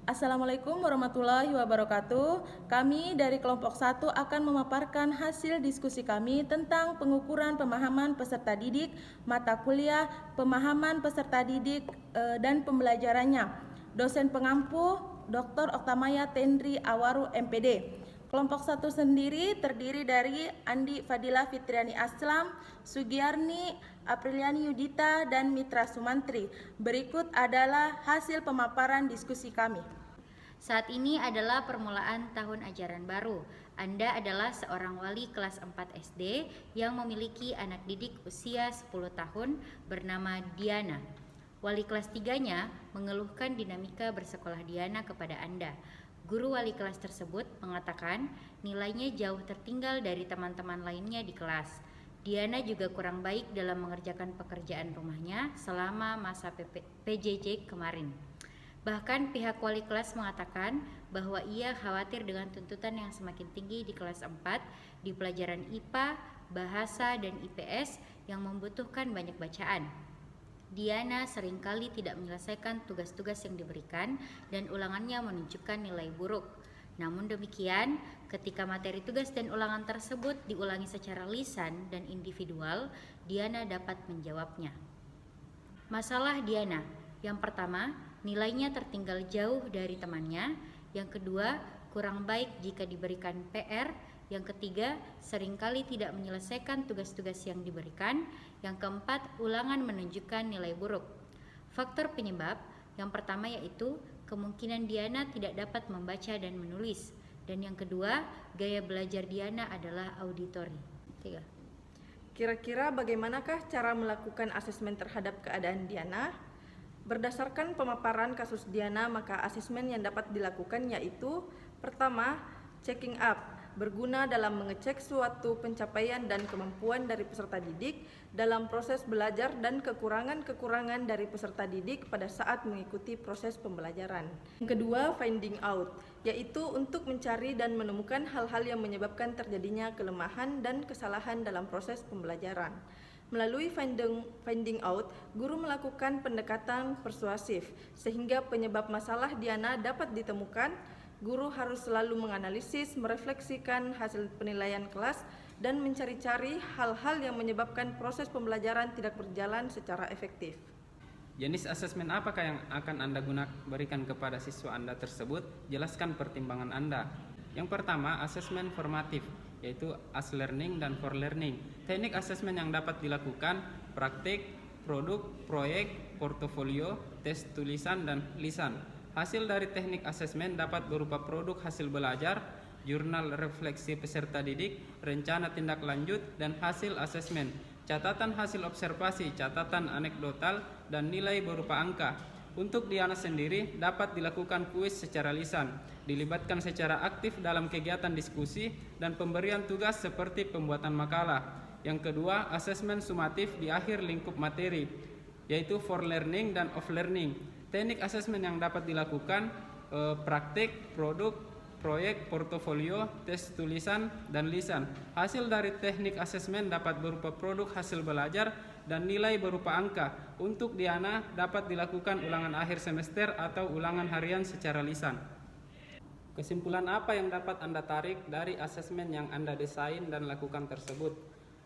Assalamualaikum warahmatullahi wabarakatuh. Kami dari kelompok 1 akan memaparkan hasil diskusi kami tentang pengukuran pemahaman peserta didik, mata kuliah, pemahaman peserta didik dan pembelajarannya. Dosen pengampu Dr. Oktamaya Tendri Awaru MPD. Kelompok 1 sendiri terdiri dari Andi Fadila Fitriani Aslam, Sugiyarni Apriliani Yudita, dan Mitra Sumantri. Berikut adalah hasil pemaparan diskusi kami. Saat ini adalah permulaan tahun ajaran baru. Anda adalah seorang wali kelas 4 SD yang memiliki anak didik usia 10 tahun bernama Diana. Wali kelas 3-nya mengeluhkan dinamika bersekolah Diana kepada Anda. Guru wali kelas tersebut mengatakan nilainya jauh tertinggal dari teman-teman lainnya di kelas. Diana juga kurang baik dalam mengerjakan pekerjaan rumahnya selama masa PJJ kemarin. Bahkan pihak wali kelas mengatakan bahwa ia khawatir dengan tuntutan yang semakin tinggi di kelas 4 di pelajaran IPA, Bahasa, dan IPS yang membutuhkan banyak bacaan. Diana seringkali tidak menyelesaikan tugas-tugas yang diberikan dan ulangannya menunjukkan nilai buruk. Namun demikian, ketika materi tugas dan ulangan tersebut diulangi secara lisan dan individual, Diana dapat menjawabnya. Masalah Diana, yang pertama, nilainya tertinggal jauh dari temannya. Yang kedua, kurang baik jika diberikan PR. Yang ketiga, seringkali tidak menyelesaikan tugas-tugas yang diberikan. Yang keempat, ulangan menunjukkan nilai buruk. Faktor penyebab yang pertama yaitu kemungkinan Diana tidak dapat membaca dan menulis. Dan yang kedua, gaya belajar Diana adalah auditori. Kira-kira bagaimanakah cara melakukan asesmen terhadap keadaan Diana? Berdasarkan pemaparan kasus Diana, maka asesmen yang dapat dilakukan yaitu: pertama, checking up, berguna dalam mengecek suatu pencapaian dan kemampuan dari peserta didik dalam proses belajar dan kekurangan-kekurangan dari peserta didik pada saat mengikuti proses pembelajaran. Yang kedua, finding out, yaitu untuk mencari dan menemukan hal-hal yang menyebabkan terjadinya kelemahan dan kesalahan dalam proses pembelajaran. Melalui finding out, guru melakukan pendekatan persuasif sehingga penyebab masalah Diana dapat ditemukan. Guru harus selalu menganalisis, merefleksikan hasil penilaian kelas, dan mencari-cari hal-hal yang menyebabkan proses pembelajaran tidak berjalan secara efektif. Jenis asesmen apakah yang akan Anda berikan kepada siswa Anda tersebut? Jelaskan pertimbangan Anda. Yang pertama, asesmen formatif, yaitu as learning dan for learning. Teknik asesmen yang dapat dilakukan: praktik, produk, proyek, portofolio, tes tulisan, dan lisan. Hasil dari teknik asesmen dapat berupa produk hasil belajar, jurnal refleksi peserta didik, rencana tindak lanjut, dan hasil asesmen, catatan hasil observasi, catatan anekdotal, dan nilai berupa angka. Untuk Diana sendiri dapat dilakukan kuis secara lisan, dilibatkan secara aktif dalam kegiatan diskusi dan pemberian tugas seperti pembuatan makalah. Yang kedua, asesmen sumatif di akhir lingkup materi, yaitu for learning dan off learning. Teknik asesmen yang dapat dilakukan: praktik, produk, proyek, portofolio, tes tulisan, dan lisan. Hasil dari teknik asesmen dapat berupa produk hasil belajar dan nilai berupa angka. Untuk Diana dapat dilakukan ulangan akhir semester atau ulangan harian secara lisan. Kesimpulan apa yang dapat Anda tarik dari asesmen yang Anda desain dan lakukan tersebut?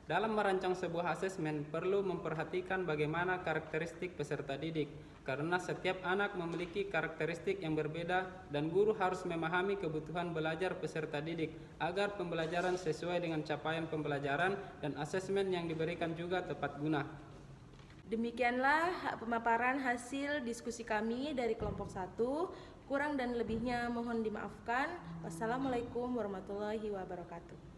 Dalam merancang sebuah asesmen, perlu memperhatikan bagaimana karakteristik peserta didik, karena setiap anak memiliki karakteristik yang berbeda dan guru harus memahami kebutuhan belajar peserta didik agar pembelajaran sesuai dengan capaian pembelajaran dan asesmen yang diberikan juga tepat guna. Demikianlah pemaparan hasil diskusi kami dari kelompok 1. Kurang dan lebihnya mohon dimaafkan. Wassalamualaikum warahmatullahi wabarakatuh.